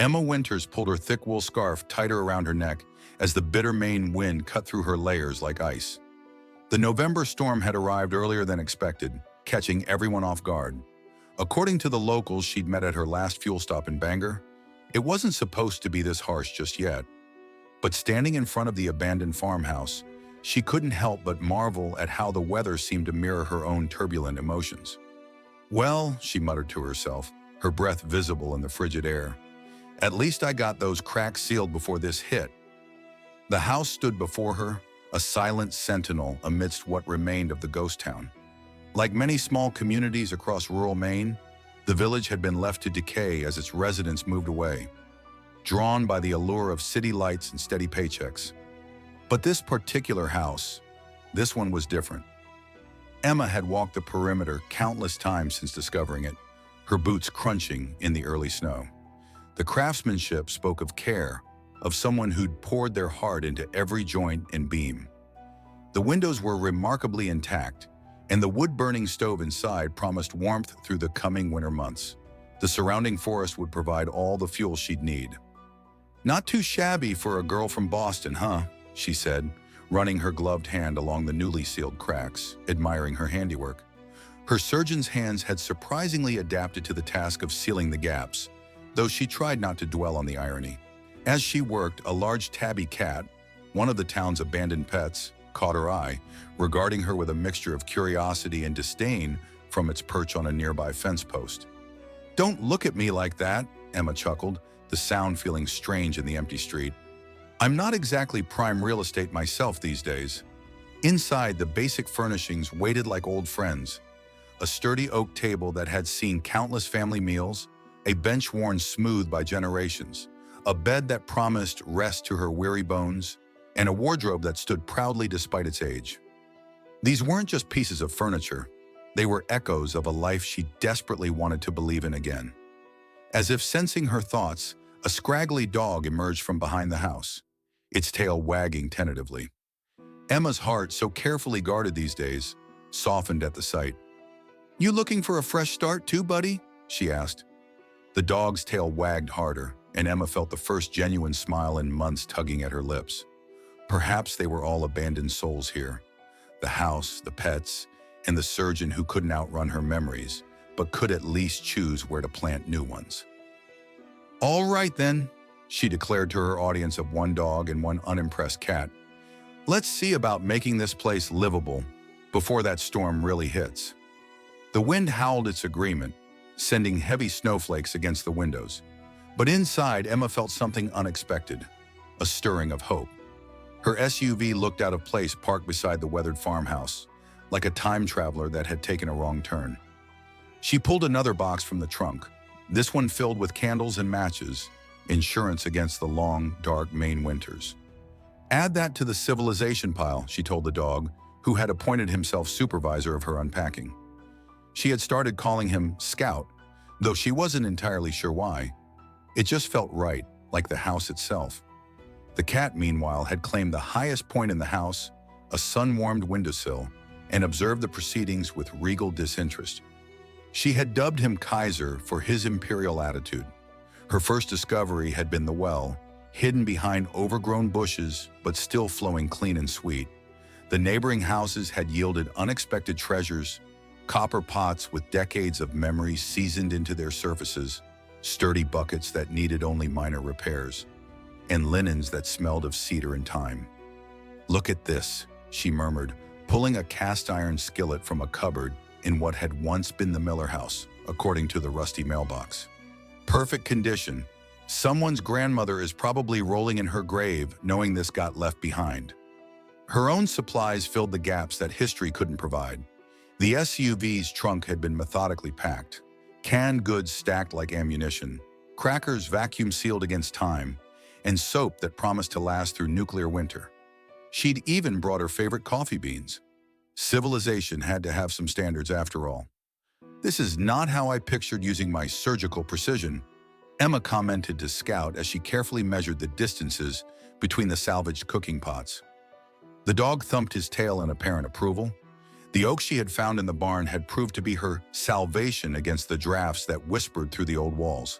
Emma Winters pulled her thick wool scarf tighter around her neck as the bitter Maine wind cut through her layers like ice. The November storm had arrived earlier than expected, catching everyone off guard. According to the locals she'd met at her last fuel stop in Bangor, it wasn't supposed to be this harsh just yet. But standing in front of the abandoned farmhouse, she couldn't help but marvel at how the weather seemed to mirror her own turbulent emotions. "Well," she muttered to herself, her breath visible in the frigid air, "at least I got those cracks sealed before this hit." The house stood before her, a silent sentinel amidst what remained of the ghost town. Like many small communities across rural Maine, the village had been left to decay as its residents moved away, drawn by the allure of city lights and steady paychecks. But this particular house, this one was different. Emma had walked the perimeter countless times since discovering it, her boots crunching in the early snow. The craftsmanship spoke of care, of someone who'd poured their heart into every joint and beam. The windows were remarkably intact, and the wood-burning stove inside promised warmth through the coming winter months. The surrounding forest would provide all the fuel she'd need. "Not too shabby for a girl from Boston, huh?" she said, running her gloved hand along the newly sealed cracks, admiring her handiwork. Her surgeon's hands had surprisingly adapted to the task of sealing the gaps, though she tried not to dwell on the irony. As she worked, a large tabby cat, one of the town's abandoned pets, caught her eye, regarding her with a mixture of curiosity and disdain from its perch on a nearby fence post. "Don't look at me like that," Emma chuckled, the sound feeling strange in the empty street. "I'm not exactly prime real estate myself these days." Inside, the basic furnishings waited like old friends. A sturdy oak table that had seen countless family meals, a bench worn smooth by generations, a bed that promised rest to her weary bones, and a wardrobe that stood proudly despite its age. These weren't just pieces of furniture. They were echoes of a life she desperately wanted to believe in again. As if sensing her thoughts, a scraggly dog emerged from behind the house, its tail wagging tentatively. Emma's heart, so carefully guarded these days, softened at the sight. "You looking for a fresh start too, buddy?" she asked. The dog's tail wagged harder, and Emma felt the first genuine smile in months tugging at her lips. Perhaps they were all abandoned souls here. The house, the pets, and the surgeon who couldn't outrun her memories, but could at least choose where to plant new ones. "All right then," she declared to her audience of one dog and one unimpressed cat. "Let's see about making this place livable before that storm really hits." The wind howled its agreement, sending heavy snowflakes against the windows. But inside, Emma felt something unexpected, a stirring of hope. Her SUV looked out of place parked beside the weathered farmhouse, like a time traveler that had taken a wrong turn. She pulled another box from the trunk, this one filled with candles and matches, insurance against the long, dark Maine winters. "Add that to the civilization pile," she told the dog, who had appointed himself supervisor of her unpacking. She had started calling him Scout, though she wasn't entirely sure why. It just felt right, like the house itself. The cat, meanwhile, had claimed the highest point in the house, a sun-warmed windowsill, and observed the proceedings with regal disinterest. She had dubbed him Kaiser for his imperial attitude. Her first discovery had been the well, hidden behind overgrown bushes, but still flowing clean and sweet. The neighboring houses had yielded unexpected treasures, copper pots with decades of memory seasoned into their surfaces, sturdy buckets that needed only minor repairs, and linens that smelled of cedar and thyme. "Look at this," she murmured, pulling a cast-iron skillet from a cupboard in what had once been the Miller house, according to the rusty mailbox. "Perfect condition. Someone's grandmother is probably rolling in her grave knowing this got left behind." Her own supplies filled the gaps that history couldn't provide. The SUV's trunk had been methodically packed, canned goods stacked like ammunition, crackers vacuum-sealed against time, and soap that promised to last through nuclear winter. She'd even brought her favorite coffee beans. Civilization had to have some standards after all. "This is not how I pictured using my surgical precision," Emma commented to Scout as she carefully measured the distances between the salvaged cooking pots. The dog thumped his tail in apparent approval. The oak she had found in the barn had proved to be her salvation against the drafts that whispered through the old walls.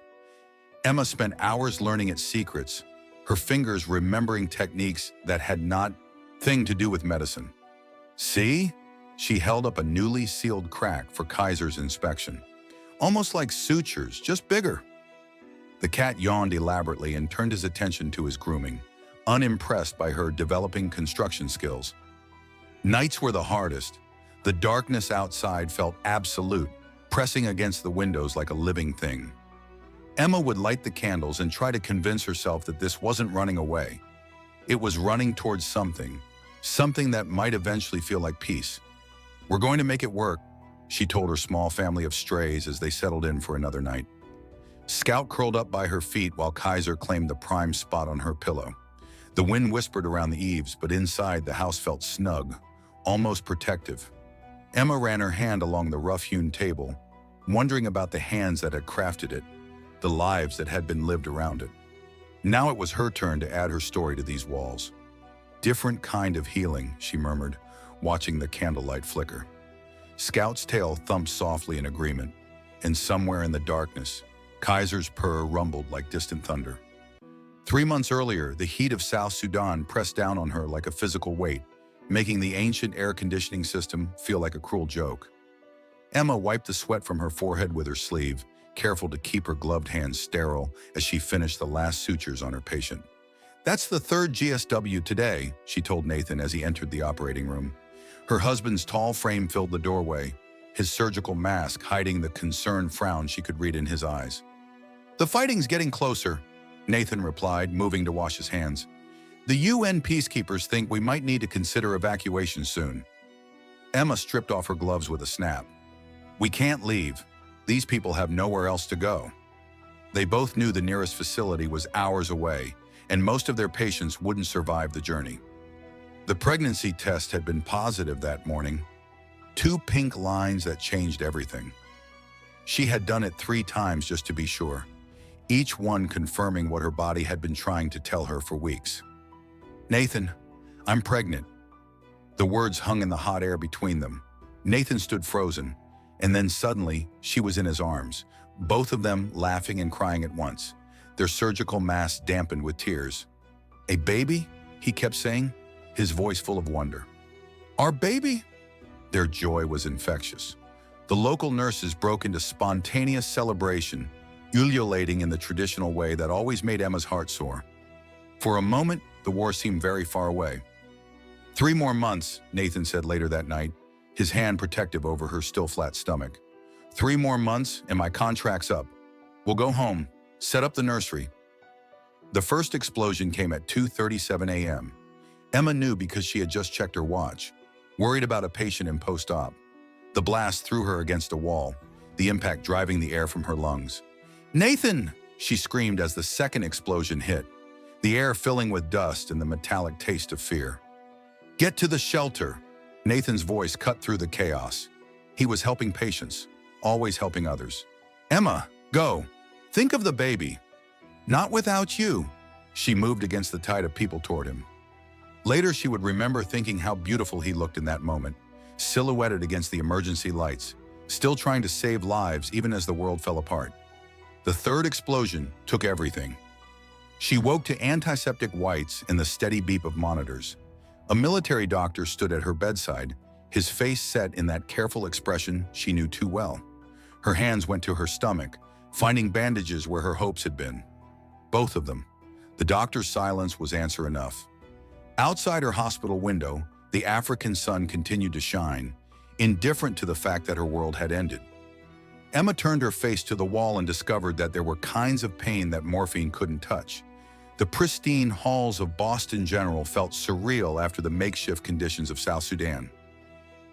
Emma spent hours learning its secrets, her fingers remembering techniques that had not thing to do with medicine. See? She held up a newly sealed crack for Kaiser's inspection. Almost like sutures, just bigger. The cat yawned elaborately and turned his attention to his grooming, unimpressed by her developing construction skills. Nights were the hardest. The darkness outside felt absolute, pressing against the windows like a living thing. Emma would light the candles and try to convince herself that this wasn't running away. It was running towards something that might eventually feel like peace. "We're going to make it work," she told her small family of strays as they settled in for another night. Scout curled up by her feet while Kaiser claimed the prime spot on her pillow. The wind whispered around the eaves, but inside the house felt snug, almost protective. Emma ran her hand along the rough-hewn table, wondering about the hands that had crafted it, the lives that had been lived around it. Now it was her turn to add her story to these walls. "Different kind of healing," she murmured, watching the candlelight flicker. Scout's tail thumped softly in agreement, and somewhere in the darkness, Kaiser's purr rumbled like distant thunder. 3 months earlier, the heat of South Sudan pressed down on her like a physical weight, making the ancient air conditioning system feel like a cruel joke. Emma wiped the sweat from her forehead with her sleeve, careful to keep her gloved hands sterile as she finished the last sutures on her patient. "That's the third GSW today," she told Nathan as he entered the operating room. Her husband's tall frame filled the doorway, his surgical mask hiding the concerned frown she could read in his eyes. "The fighting's getting closer," Nathan replied, moving to wash his hands. "The UN peacekeepers think we might need to consider evacuation soon." Emma stripped off her gloves with a snap. "We can't leave. These people have nowhere else to go." They both knew the nearest facility was hours away, and most of their patients wouldn't survive the journey. The pregnancy test had been positive that morning. 2 pink lines that changed everything. She had done it 3 times just to be sure, each one confirming what her body had been trying to tell her for weeks. "Nathan, I'm pregnant." The words hung in the hot air between them. Nathan stood frozen, and then suddenly she was in his arms, both of them laughing and crying at once, their surgical masks dampened with tears. "A baby?" he kept saying, his voice full of wonder. "Our baby?" Their joy was infectious. The local nurses broke into spontaneous celebration, ululating in the traditional way that always made Emma's heart soar. For a moment, the war seemed very far away. 3 more months, Nathan said later that night, his hand protective over her still flat stomach. 3 more months and my contract's up. We'll go home, set up the nursery. The first explosion came at 2:37 a.m. Emma knew because she had just checked her watch, worried about a patient in post-op. The blast threw her against a wall, the impact driving the air from her lungs. "Nathan!" she screamed as the second explosion hit, the air filling with dust and the metallic taste of fear. "Get to the shelter!" Nathan's voice cut through the chaos. He was helping patients, always helping others. "Emma, go! Think of the baby!" "Not without you!" She moved against the tide of people toward him. Later, she would remember thinking how beautiful he looked in that moment, silhouetted against the emergency lights, still trying to save lives even as the world fell apart. The third explosion took everything. She woke to antiseptic whites and the steady beep of monitors. A military doctor stood at her bedside, his face set in that careful expression she knew too well. Her hands went to her stomach, finding bandages where her hopes had been. Both of them. The doctor's silence was answer enough. Outside her hospital window, the African sun continued to shine, indifferent to the fact that her world had ended. Emma turned her face to the wall and discovered that there were kinds of pain that morphine couldn't touch. The pristine halls of Boston General felt surreal after the makeshift conditions of South Sudan.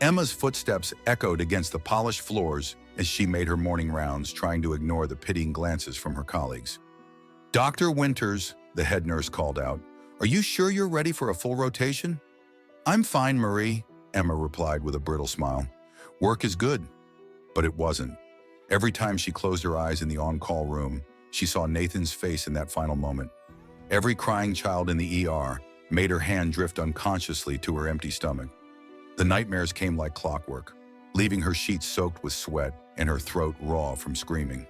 Emma's footsteps echoed against the polished floors as she made her morning rounds, trying to ignore the pitying glances from her colleagues. "Dr. Winters," the head nurse called out, "are you sure you're ready for a full rotation?" "I'm fine, Marie," Emma replied with a brittle smile. "Work is good." But it wasn't. Every time she closed her eyes in the on-call room, she saw Nathan's face in that final moment. Every crying child in the ER made her hand drift unconsciously to her empty stomach. The nightmares came like clockwork, leaving her sheets soaked with sweat and her throat raw from screaming.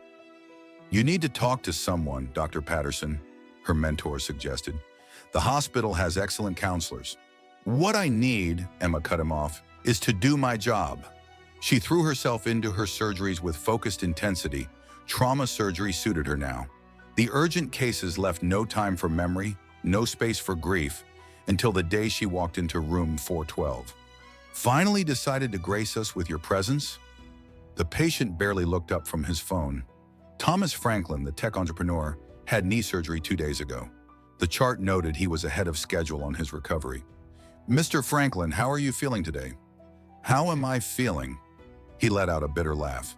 You need to talk to someone, Dr. Patterson, her mentor suggested. The hospital has excellent counselors. What I need, Emma cut him off, is to do my job. She threw herself into her surgeries with focused intensity. Trauma surgery suited her now. The urgent cases left no time for memory, no space for grief, until the day she walked into room 412. Finally decided to grace us with your presence? The patient barely looked up from his phone. Thomas Franklin, the tech entrepreneur, had knee surgery 2 days ago. The chart noted he was ahead of schedule on his recovery. Mr. Franklin, how are you feeling today? How am I feeling? He let out a bitter laugh.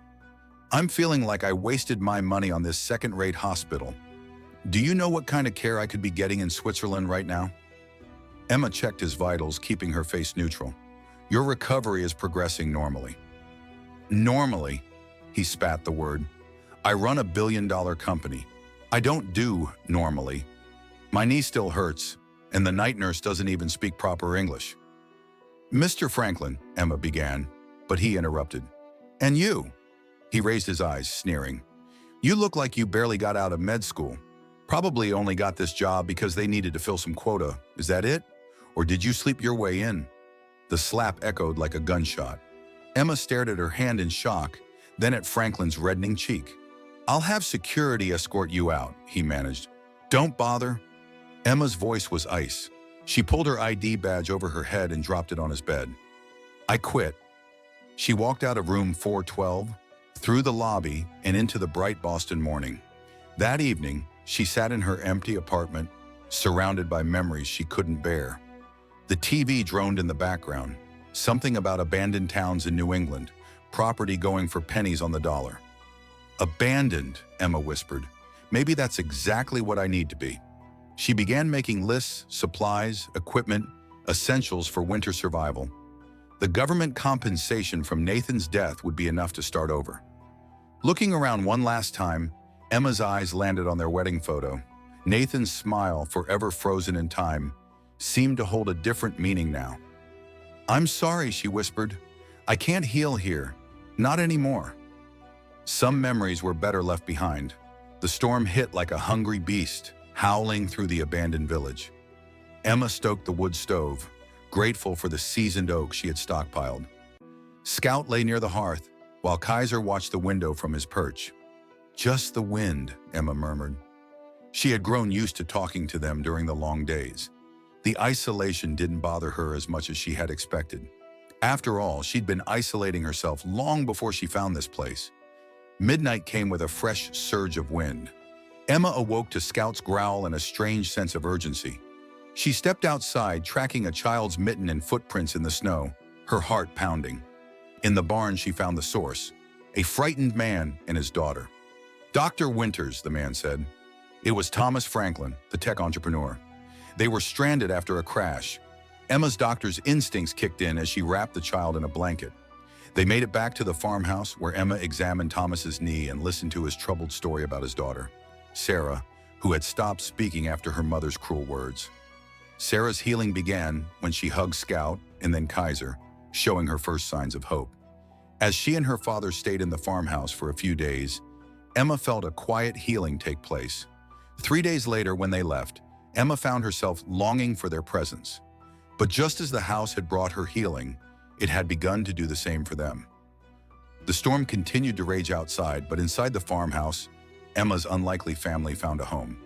I'm feeling like I wasted my money on this second-rate hospital. Do you know what kind of care I could be getting in Switzerland right now? Emma checked his vitals, keeping her face neutral. Your recovery is progressing normally. Normally, he spat the word. I run a billion-dollar company. I don't do normally. My knee still hurts, and the night nurse doesn't even speak proper English. Mr. Franklin, Emma began, but he interrupted. And you? He raised his eyes, sneering. You look like you barely got out of med school. Probably only got this job because they needed to fill some quota. Is that it? Or did you sleep your way in? The slap echoed like a gunshot. Emma stared at her hand in shock, then at Franklin's reddening cheek. I'll have security escort you out, he managed. Don't bother. Emma's voice was ice. She pulled her ID badge over her head and dropped it on his bed. I quit. She walked out of room 412, through the lobby, and into the bright Boston morning. That evening, she sat in her empty apartment, surrounded by memories she couldn't bear. The TV droned in the background, something about abandoned towns in New England, property going for pennies on the dollar. Abandoned, Emma whispered. Maybe that's exactly what I need to be. She began making lists, supplies, equipment, essentials for winter survival. The government compensation from Nathan's death would be enough to start over. Looking around one last time, Emma's eyes landed on their wedding photo. Nathan's smile, forever frozen in time, seemed to hold a different meaning now. I'm sorry, she whispered. I can't heal here. Not anymore. Some memories were better left behind. The storm hit like a hungry beast, howling through the abandoned village. Emma stoked the wood stove, grateful for the seasoned oak she had stockpiled. Scout lay near the hearth, while Kaiser watched the window from his perch. Just the wind, Emma murmured. She had grown used to talking to them during the long days. The isolation didn't bother her as much as she had expected. After all, she'd been isolating herself long before she found this place. Midnight came with a fresh surge of wind. Emma awoke to Scout's growl and a strange sense of urgency. She stepped outside, tracking a child's mitten and footprints in the snow, her heart pounding. In the barn, she found the source, a frightened man and his daughter. Dr. Winters, the man said. It was Thomas Franklin, the tech entrepreneur. They were stranded after a crash. Emma's doctor's instincts kicked in as she wrapped the child in a blanket. They made it back to the farmhouse, where Emma examined Thomas's knee and listened to his troubled story about his daughter, Sarah, who had stopped speaking after her mother's cruel words. Sarah's healing began when she hugged Scout and then Kaiser, showing her first signs of hope. As she and her father stayed in the farmhouse for a few days, Emma felt a quiet healing take place. 3 days later, when they left, Emma found herself longing for their presence. But just as the house had brought her healing, it had begun to do the same for them. The storm continued to rage outside, but inside the farmhouse, Emma's unlikely family found a home.